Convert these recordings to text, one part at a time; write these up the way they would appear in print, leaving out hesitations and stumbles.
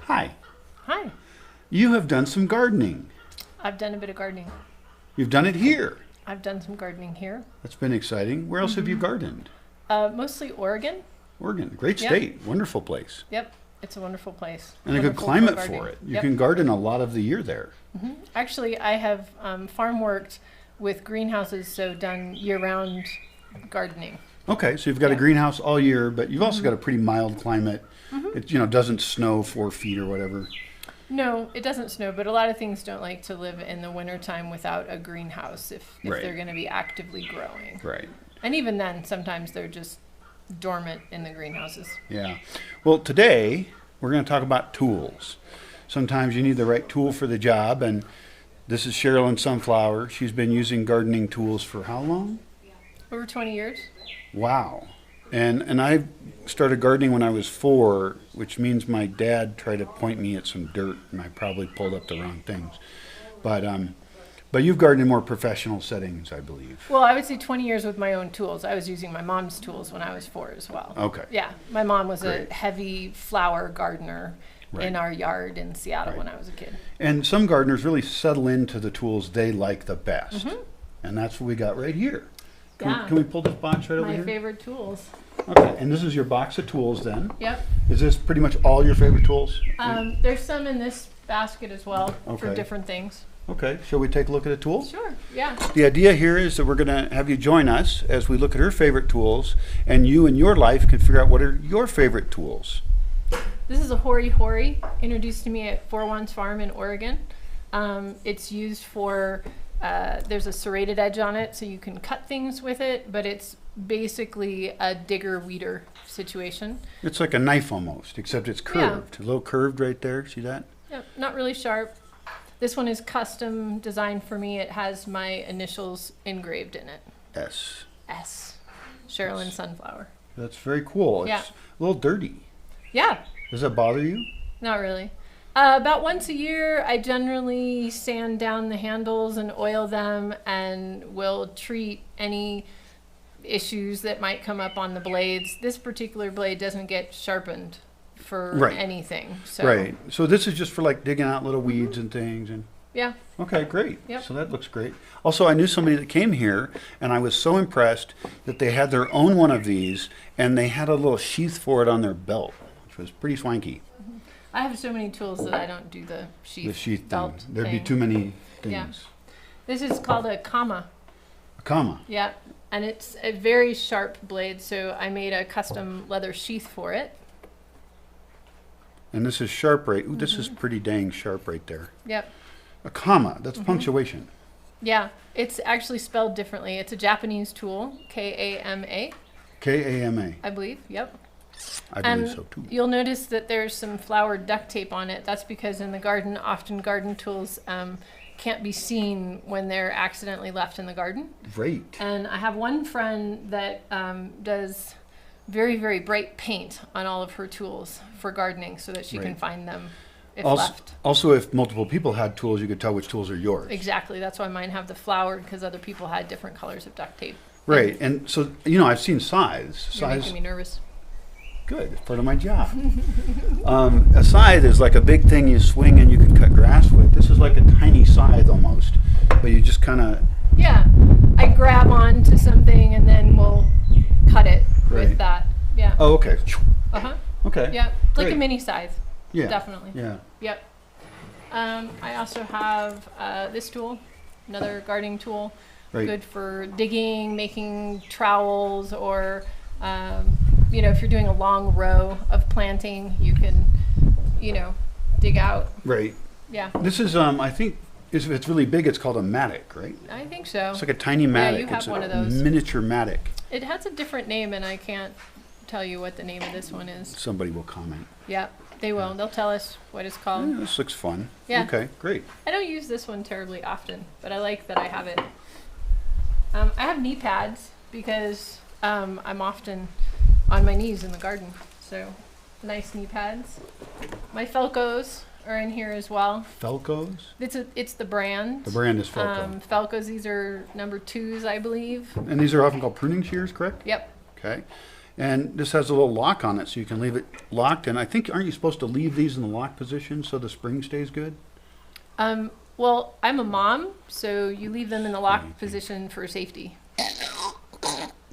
Hi. Hi. You have done some gardening. I've done a bit of gardening. You've done it here. I've done some gardening here. That's been exciting. Where else have you gardened? Mostly Oregon. Oregon, great Yep. state, wonderful place. Yep. It's a wonderful place. And a good Wonderful climate gardening. for it. You Yep. can garden a lot of the year there. Actually, I have farm worked with greenhouses, so done year-round gardening. Okay, so you've got a Yeah. greenhouse all year, but you've also got a pretty mild climate. It doesn't snow 4 feet or whatever. No, it doesn't snow, but a lot of things don't like to live in the wintertime without a greenhouse if Right. they're going to be actively growing. Right. And even then, sometimes they're just dormant in the greenhouses. Yeah. Well, today we're going to talk about tools. Sometimes you need the right tool for the job, and this is Sherilyn Sunflower. She's been using gardening tools for how long? Over 20 years. Wow. And I started gardening when I was 4, which means my dad tried to point me at some dirt, and I probably pulled up the wrong things. But you've gardened in more professional settings, I believe. Well, I would say 20 years with my own tools. I was using my mom's tools when I was 4 as well. Okay. Yeah, my mom was Great. a heavy flower gardener Right. in our yard in Seattle Right. when I was a kid. And some gardeners really settle into the tools they like the best. And that's what we got right here. Yeah. Can we pull this box right over My here? favorite tools. Okay. And this is your box of tools then. Yep. Is this pretty much all your favorite tools? There's some in this basket as well for Okay. different things. Okay. Shall we take a look at the tools? Sure. Yeah. The idea here is that we're going to have you join us as we look at her favorite tools, and you in your life can figure out what are your favorite tools. This is a Hori Hori, introduced to me at Four Wands Farm in Oregon. It's used for, there's a serrated edge on it, so you can cut things with it, but it's basically a digger weeder situation. It's like a knife almost, except it's curved. A little curved right there. See that? Yep, not really sharp. This one is custom designed for me. It has my initials engraved in it. S. S. Sherilyn Sunflower. That's very cool. It's Yeah. a little dirty. Yeah, Does that bother you? not really. About once a year, I generally sand down the handles and oil them, and will treat any issues that might come up on the blades. This particular blade doesn't get sharpened for Right. anything. So, Right. So this is just for like digging out little weeds and things. And Yeah. okay, great. Yep. So that looks great. Also, I knew somebody that came here, and I was so impressed that they had their own one of these, and they had a little sheath for it on their belt, which was pretty swanky. I have so many tools that I don't do the sheath, The sheath belt thing. There'd be thing. too many things. Yeah. This is called a comma. A comma. Yeah. And it's a very sharp blade, so I made a custom leather sheath for it. And this is sharp right. Ooh, this is pretty dang sharp right there. Yep. A comma. That's punctuation. Yeah, it's actually spelled differently. It's a Japanese tool, K-A-M-A, K-A-M-A. I believe. Yep. I believe And so too. you'll notice that there's some flowered duct tape on it. That's because in the garden, often garden tools can't be seen when they're accidentally left in the garden. Great. And I have one friend that does very, very bright paint on all of her tools for gardening so that she can Right. find them if Also, left. also, if multiple people had tools, you could tell which tools are yours. Exactly. That's why mine have the flowered, because other people had different colors of duct tape. Right. And so, I've seen size. You're Size. making me nervous. Good. It's part of my job. A scythe is like a big thing you swing and you can cut grass with. This is like a tiny scythe almost, but you just kind of. Yeah, I grab on to something and then we'll cut it Right. with that. Yeah. Oh, okay. Uh-huh. Okay. Yeah, it's like a Great. mini scythe. Yeah. Definitely. Yeah. Yep. I also have this tool, another gardening tool. Right. Good for digging, making trowels, or if you're doing a long row of planting, you can, dig out. Right. Yeah, This is, I think, if it's really big, it's called a mattock, right? I think so. It's like a tiny mattock. you have it's one a of those. miniature mattock. It has a different name, and I can't tell you what the name of this one is. Somebody will comment. Yeah, they will. They'll tell us what it's called. Yeah, this looks fun. Yeah. Okay, great. I don't use this one terribly often, but I like that I have it. I have knee pads because I'm often on my knees in the garden. So nice knee pads. My Felcos are in here as well. Felcos? It's the brand. The brand is Felco. Felcos, these are number 2s, I believe. And these are often called pruning shears, correct? Yep. Okay. And this has a little lock on it, so you can leave it locked. And I think, aren't you supposed to leave these in the lock position so the spring stays good? Well, I'm a mom, so you leave them in the lock position for safety.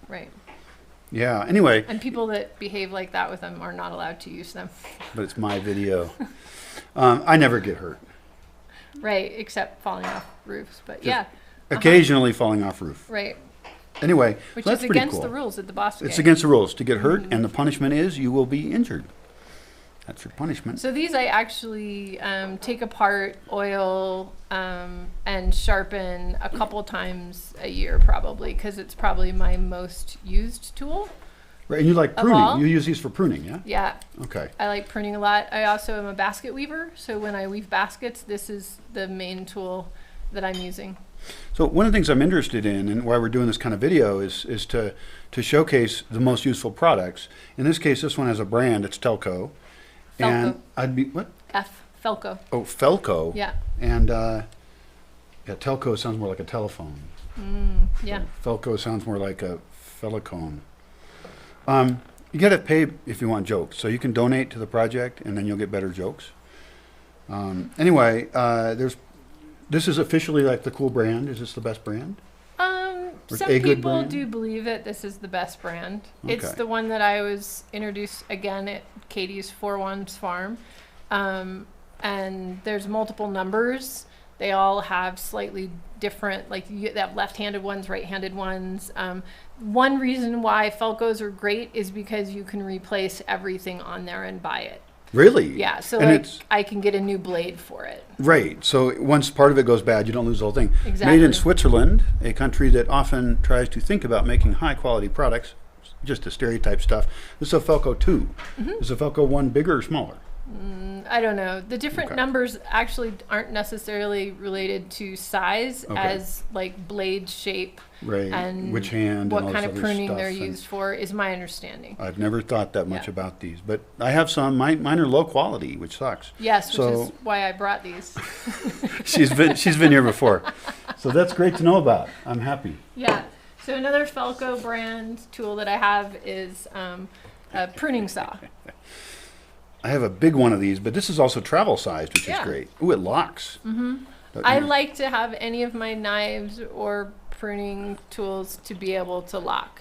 Right. Yeah, anyway. And people that behave like that with them are not allowed to use them. But it's my video. I never get hurt. Right, except falling off roofs. But yeah. Occasionally falling off roof. Right. Anyway, Which so that's is pretty against cool. the rules at the Bosque. It's against the rules to get hurt, and the punishment is you will be injured. That's your punishment. So these I actually take apart, oil, and sharpen a couple times a year probably, because it's probably my most used tool. Right, and you like Of pruning. all? You use these for pruning, yeah? Yeah, Okay. I like pruning a lot. I also am a basket weaver, so when I weave baskets, this is the main tool that I'm using. So one of the things I'm interested in, and why we're doing this kind of video, is to showcase the most useful products. In this case, this one has a brand. It's Telco. And Felco. I'd be, what? Felco. Oh, Felco. Yeah. And yeah, Telco sounds more like a telephone. Yeah. Felco sounds more like a felicone. You get to pay if you want jokes. So you can donate to the project, and then you'll get better jokes. Anyway, this is officially like the cool brand. Is this the best brand? Some a good people brand? do believe that this is the best brand. It's Okay. the one that I was introduced again at Katie's 4-1's farm. And there's multiple numbers. They all have slightly different, like you have left-handed ones, right-handed ones. One reason why Felcos are great is because you can replace everything on there and buy it. Really? Yeah, so And like it's I can get a new blade for it. right. So once part of it goes bad, you don't lose the whole thing. Exactly. Made in Switzerland, a country that often tries to think about making high-quality products, just to stereotype stuff. This is a Felco 2. Is a Felco 1 bigger or smaller? I don't know. The different Okay. numbers actually aren't necessarily related to size Okay. as like blade shape Right. and Which hand what and all kind this of other pruning stuff, they're and used for is my understanding. I've never thought that much Yeah. about these, but I have some. Mine are low quality, which sucks. Yes, which So- is why I brought these. She's been here before, so that's great to know about. I'm happy. Yeah. So another Felco brand tool that I have is a pruning saw. I have a big one of these, but this is also travel sized, which is Yeah. great. Ooh, it locks. I like to have any of my knives or pruning tools to be able to lock.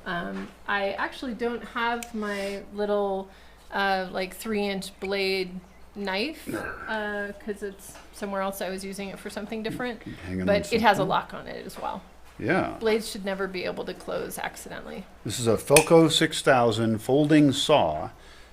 I actually don't have my little like 3-inch blade knife because it's somewhere else. I was using it for something different, Hanging on but it has a something. lock on it as well. Yeah. Blades should never be able to close accidentally. This is a Felco 6000 folding saw.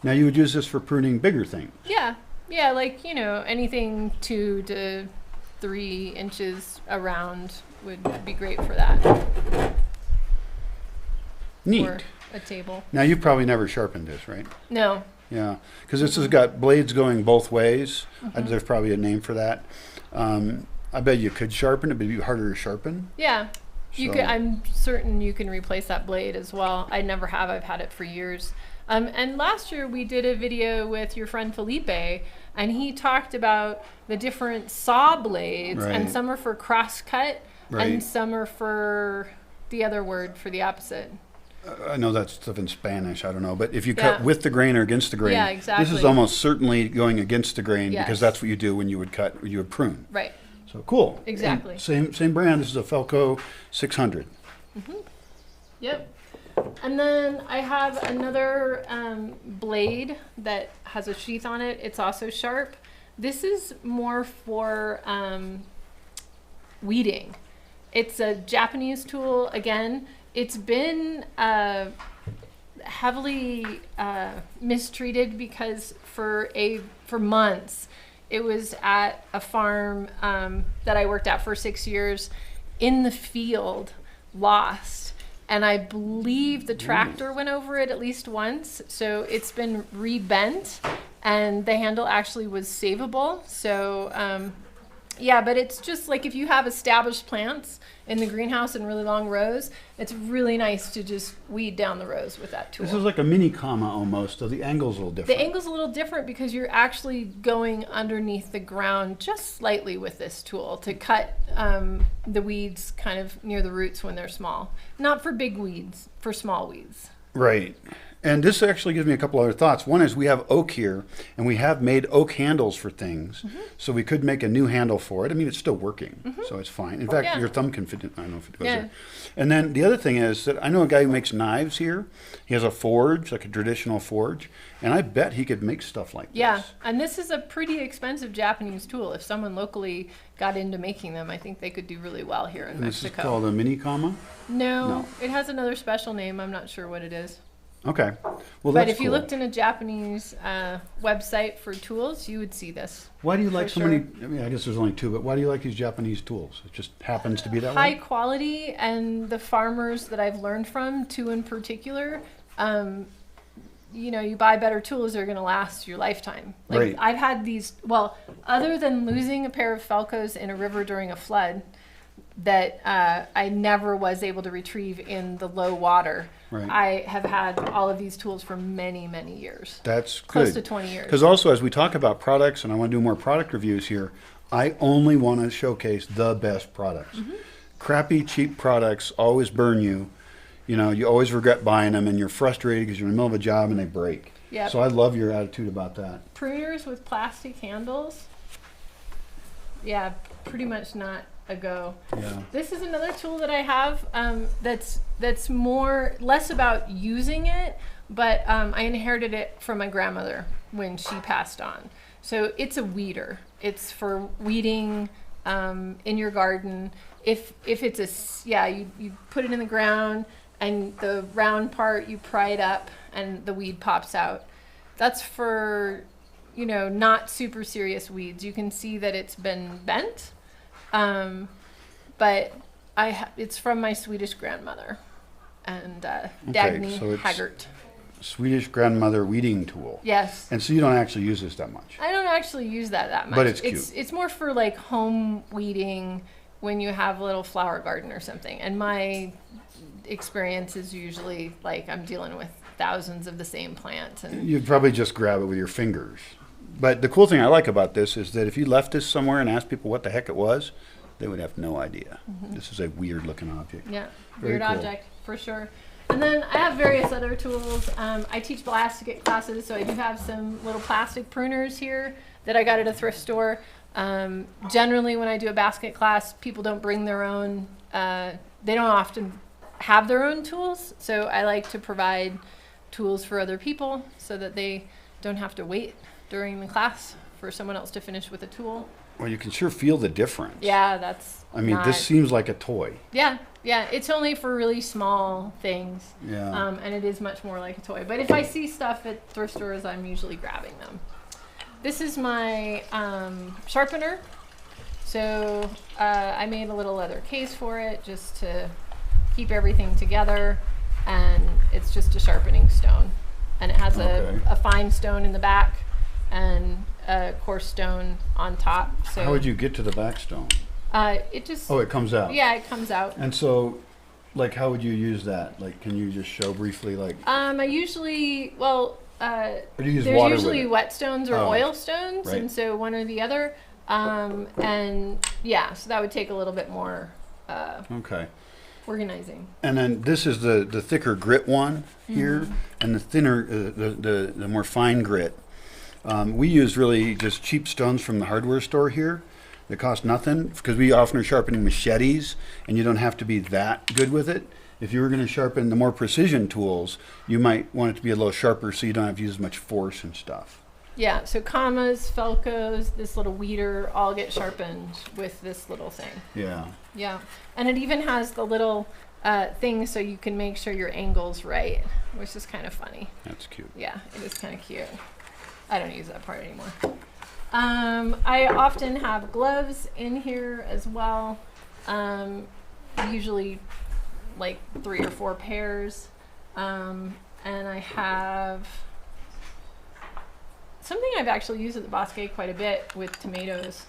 Now you would use this for pruning bigger things. Yeah, like anything 2 to 3 inches around would be great for that. Neat. Or a table. Now you've probably never sharpened this, right? No. Yeah, because this has got blades going both ways. There's probably a name for that. I bet you could sharpen it, but it'd be harder to sharpen. Yeah. You So- could. I'm certain you can replace that blade as well. I never have. I've had it for years. And last year we did a video with your friend Felipe, and he talked about the different saw blades, and Right. some are for cross cut, Right. and some are for the other word for the opposite. I know that's stuff in Spanish. I don't know, but if you Yeah. cut with the grain or against the grain, Yeah, this is exactly. almost certainly going against the grain Yes. because that's what you do when you would cut, you would prune. Right. So cool. Exactly. And same brand. This is a Felco 600. Yep. And then I have another blade that has a sheath on it. It's also sharp. This is more for weeding. It's a Japanese tool again. It's been heavily mistreated because for months it was at a farm that I worked at for 6 years in the field, lost. And I believe the tractor went over it at least once. So it's been rebent, and the handle actually was savable. So yeah, but it's just like if you have established plants in the greenhouse in really long rows, it's really nice to just weed down the rows with that tool. This is like a mini comma almost, so the angle's a little different. The angle's a little different because you're actually going underneath the ground just slightly with this tool to cut the weeds kind of near the roots when they're small. Not for big weeds, for small weeds. Right. And this actually gives me a couple other thoughts. One is we have oak here, and we have made oak handles for things. So we could make a new handle for it. I mean, it's still working, so it's fine. In fact, yeah. your thumb can fit in. I don't know if it goes Yeah. there. And then the other thing is that I know a guy who makes knives here. He has a forge, like a traditional forge, and I bet he could make stuff like Yeah, this. and this is a pretty expensive Japanese tool. If someone locally got into making them, I think they could do really well here in And this is Mexico. called a mini comma? No, it has another special name. I'm not sure what it is. Okay. Well, But that's if you cool. looked in a Japanese website for tools, you would see this. Why do you like for so many? I mean, I guess there's only two, but why do you like these Japanese tools? It just happens to be that High way? quality, and the farmers that I've learned from, two in particular, you know, you buy better tools, they're going to last your lifetime. Like Right. I've had these, well, other than losing a pair of Falcos in a river during a flood that I never was able to retrieve in the low water, Right. I have had all of these tools for many, many years. That's Close good. to 20 years. Because also, as we talk about products, and I want to do more product reviews here, I only want to showcase the best products. Mm-hmm. Crappy, cheap products always burn you. You know, you always regret buying them, and you're frustrated because you're in the middle of a job and they break. Yep. So I love your attitude about that. Pruners with plastic handles. Yeah, pretty much not a go. Yeah. This is another tool that I have that's more less about using it, but I inherited it from my grandmother when she passed on. So it's a weeder. It's for weeding in your garden. If it's you put it in the ground, and the round part you pry it up and the weed pops out. That's for, you know, not super serious weeds. You can see that it's been bent. But it's from my Swedish grandmother, and Dagny so it's- Haggart. Swedish grandmother weeding tool. Yes. And so you don't actually use this that much. I don't actually use that much. But it's cute. It's more for like home weeding when you have a little flower garden or something. And my experience is usually like I'm dealing with thousands of the same plant. And You'd probably just grab it with your fingers. But the cool thing I like about this is that if you left this somewhere and asked people what the heck it was, they would have no idea. This is a weird looking object. yeah, Very weird cool. object for sure. And then I have various other tools. I teach plastic classes, so I do have some little plastic pruners here that I got at a thrift store. Generally, when I do a basket class, people don't bring their own. They don't often have their own tools, so I like to provide tools for other people so that they don't have to wait during the class for someone else to finish with a tool. Well, you can sure feel the difference. Yeah, that's. I mean, not, this seems like a toy. Yeah, it's only for really small things. Yeah. And it is much more like a toy. But if I see stuff at thrift stores, I'm usually grabbing them. This is my sharpener. So I made a little leather case for it just to keep everything together. And it's just a sharpening stone. And it has Okay. a fine stone in the back and a coarse stone on top. So How would you get to the back stone? it just, Oh, it comes out. yeah, it comes out. And so, like, how would you use that? Like, can you just show briefly, like, I usually, well, or do you use there's water usually with it? wet stones or Oh, oil stones, right. and so one or the other. And yeah, so that would take a little bit more Okay. organizing. And then this is the thicker grit one here, and the thinner, the more fine grit. We use really just cheap stones from the hardware store here. They cost nothing because we often are sharpening machetes, and you don't have to be that good with it. If you were going to sharpen the more precision tools, you might want it to be a little sharper so you don't have to use as much force and stuff. Yeah, so commas, Felcos, this little weeder all get sharpened with this little thing. Yeah. Yeah, and it even has the little thing so you can make sure your angle's right, which is kind of funny. That's cute. Yeah, it is kind of cute. I don't use that part anymore. I often have gloves in here as well. Usually like 3 or 4 pairs. And I have something I've actually used at the Bosque quite a bit with tomatoes.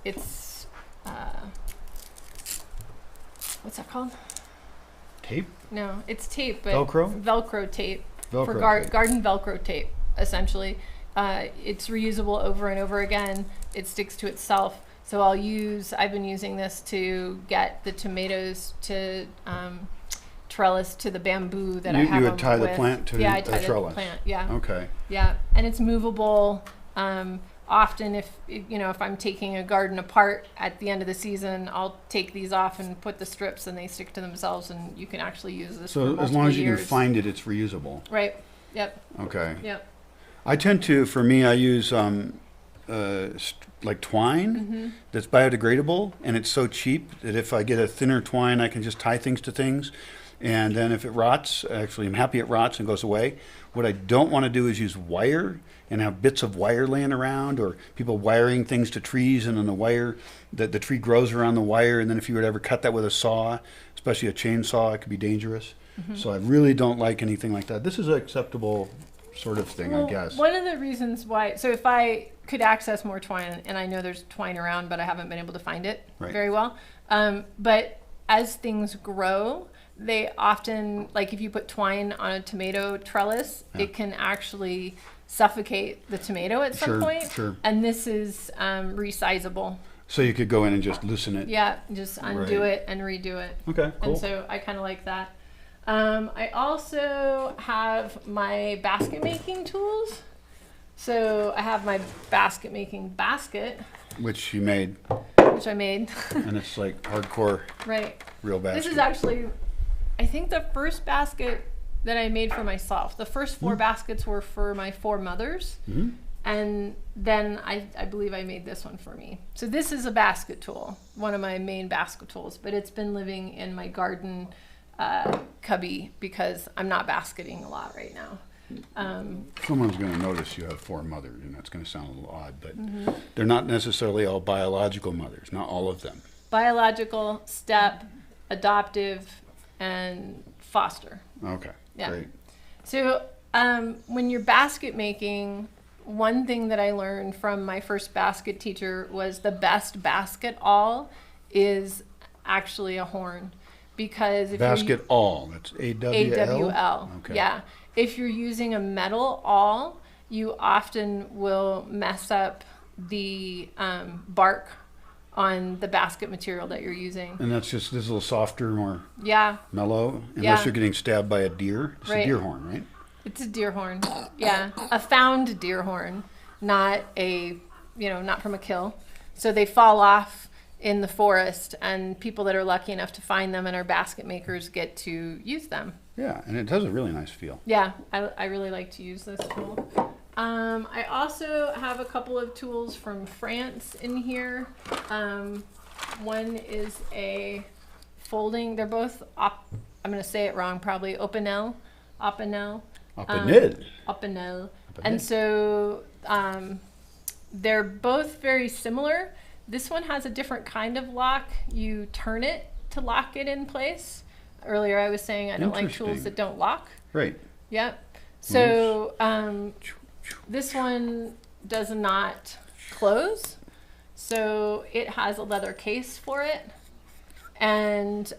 It's, what's that called? Tape? No, it's tape, but Velcro? Velcro tape. Velcro For tape. garden Velcro tape, essentially. It's reusable over and over again. It sticks to itself. So I've been using this to get the tomatoes to trellis to the bamboo that I You have would them tie the with. plant to yeah, I a tie trellis. the plant. Yeah. Okay. Yeah, and it's movable. Often, if I'm taking a garden apart at the end of the season, I'll take these off and put the strips, and they stick to themselves, and you can actually use this. So for as long as you years. can find it, it's reusable. Right. Yep. Okay. Yep. I tend to, for me, I use like twine that's biodegradable, and it's so cheap that if I get a thinner twine, I can just tie things to things. And then if it rots, actually I'm happy it rots and goes away. What I don't want to do is use wire and have bits of wire laying around, or people wiring things to trees, and then the tree grows around the wire, and then if you were to ever cut that with a saw, especially a chainsaw, it could be dangerous. So I really don't like anything like that. This is an acceptable sort of thing, I guess. One of the reasons why, so if I could access more twine, and I know there's twine around, but I haven't been able to find it very well. But as things grow, they often, like if you put twine on a tomato trellis, it can actually suffocate the tomato at some point. Sure. And this is resizable. So you could go in and just loosen it. Yeah, just undo it and redo it. Okay, cool. And so I kind of like that. I also have my basket making tools. So I have my basket making basket, Which you made, which I made. and it's like hardcore, Right. real basket. This is actually, I think, the first basket that I made for myself. The first 4 baskets were for my 4 mothers. And then I believe I made this one for me. So this is a basket tool, one of my main basket tools, but it's been living in my garden cubby because I'm not basketing a lot right now. Someone's going to notice you have 4 mothers, and that's going to sound a little odd, but they're not necessarily all biological mothers, not all of them. Biological, step, adoptive, and foster. Okay, Yeah. great. So when you're basket making, one thing that I learned from my first basket teacher was the best basket awl is actually a horn. Because if Basket awl, that's A-W-L? A-W-L, Okay. yeah. If you're using a metal awl, you often will mess up the bark on the basket material that you're using. And that's just, this is a little softer, more Yeah, mellow, unless Yeah. you're getting stabbed by a deer. It's Right. a deer horn, right? it's a deer horn. Yeah, a found deer horn, not not from a kill. So they fall off in the forest, and people that are lucky enough to find them and are basket makers get to use them. Yeah, and it has a really nice feel. Yeah, I really like to use this tool. I also have a couple of tools from France in here. One is a folding, they're both, I'm going to say it wrong probably, Opinel. Opinel. And so they're both very similar. This one has a different kind of lock. You turn it to lock it in place. Earlier I was saying I don't like tools Interesting. that don't lock. Right. Yep. So this one does not close. So it has a leather case for it. And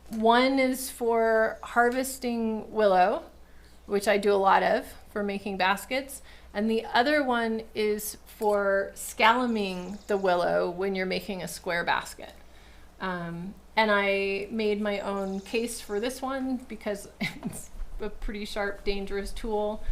one is for harvesting willow, which I do a lot of for making baskets. And the other one is for scalloping the willow when you're making a square basket. And I made my own case for this one because it's a pretty sharp, dangerous tool.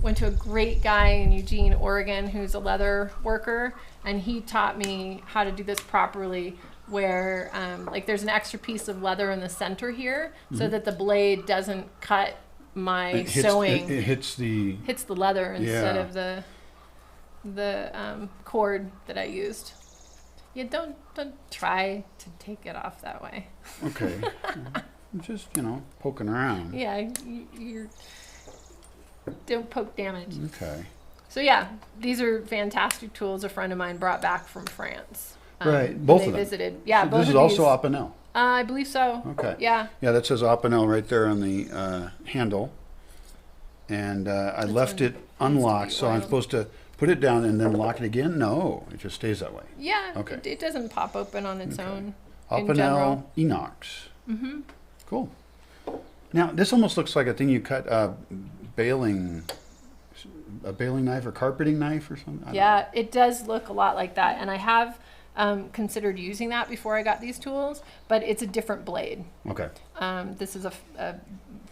Went to a great guy in Eugene, Oregon, who's a leather worker, and he taught me how to do this properly, where like there's an extra piece of leather in the center here so that the blade doesn't cut my sewing. It hits the leather instead of the cord that I used. Yeah, don't try to take it off that way. Okay. I'm just, poking around. Yeah, you're don't poke damage. Okay. So yeah, these are fantastic tools a friend of mine brought back from France. Right, both they of them. visited. Yeah, So both this of is also these. Opinel. I believe so. Okay. Yeah. Yeah, that says Opinel right there on the handle. And I left it unlocked, so I'm oiled. supposed to put it down and then lock it again? No, it just stays that way. Yeah. Okay. It doesn't pop open on its own. In Opinel general. Inox. Mm-hmm. Cool. Now, this almost looks like a thing you cut a baling knife or carpeting knife or something. I don't know. Yeah, it does look a lot like that. And I have considered using that before I got these tools, but it's a different blade. Okay. This is a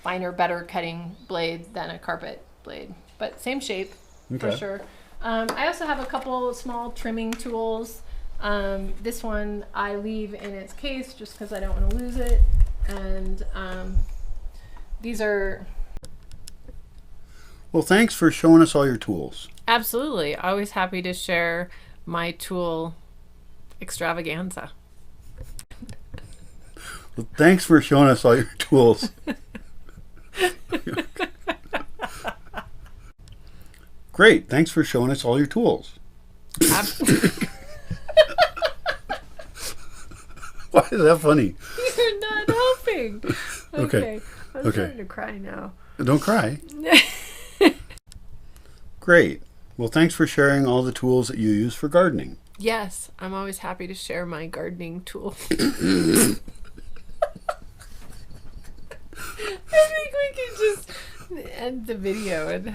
finer, better cutting blade than a carpet blade, but same shape for Okay. sure. I also have a couple small trimming tools. This one I leave in its case just because I don't want to lose it. And these are... Well, thanks for showing us all your tools. Absolutely. Always happy to share my tool extravaganza. Well, thanks for showing us all your tools. Great. Thanks for showing us all your tools. Why is that funny? You're not helping. Okay. I'm Okay. starting to cry now. Don't cry. Great. Well, thanks for sharing all the tools that you use for gardening. Yes, I'm always happy to share my gardening tools. I think we can just end the video and